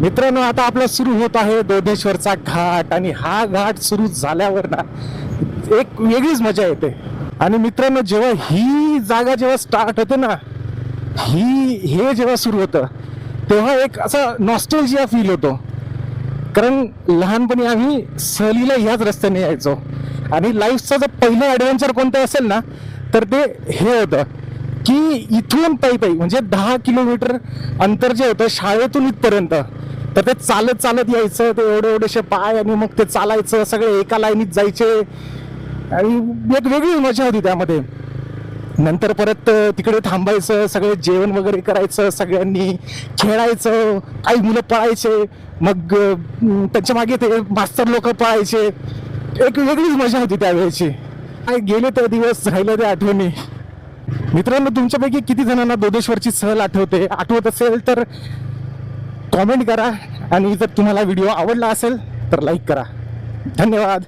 मित्रांनो, आता आपला सुरू होत आहे दोधेश्वरचा घाट आणि हा घाट सुरू झाल्यावर ना एक वेगळीच मजा येते. आणि मित्रांनो, जेव्हा ही जागा जेव्हा स्टार्ट होते ना, हे जेव्हा सुरू होतं तेव्हा एक असा नॉस्टॅल्जिया फील होतो. कारण लहानपणी आम्ही सहलीला ह्याच रस्त्याने यायचो आणि लाईफचा जर पहिलं ॲडव्हेंचर कोणतं असेल ना तर ते हे होतं की इथून पायी म्हणजे 10 किलोमीटर अंतर जे होतं शाळेतून इथपर्यंत, तर ते चालत चालत यायचं. ते एवढेसे पाय आणि मग ते चालायचं, सगळे एका लाईनीत जायचे आणि एक वेगळी मजा होती त्यामध्ये. नंतर परत तिकडे थांबायचं, सगळे जेवण वगैरे करायचं, सगळ्यांनी खेळायचं, काही मुलं पळायचे, मग त्यांच्या मागे ते मास्तर लोक पळायचे. एक वेगळीच मजा होती त्यावेळेची. काय गेले ते दिवस, राहिले ते आठवणी. मित्रांनो, तुमच्यापैकी किती जणांना दोधेश्वरची सहल आठवत असेल तर कॉमेंट करा आणि जर तुम्हाला व्हिडिओ आवडला असेल तर लाईक करा. धन्यवाद.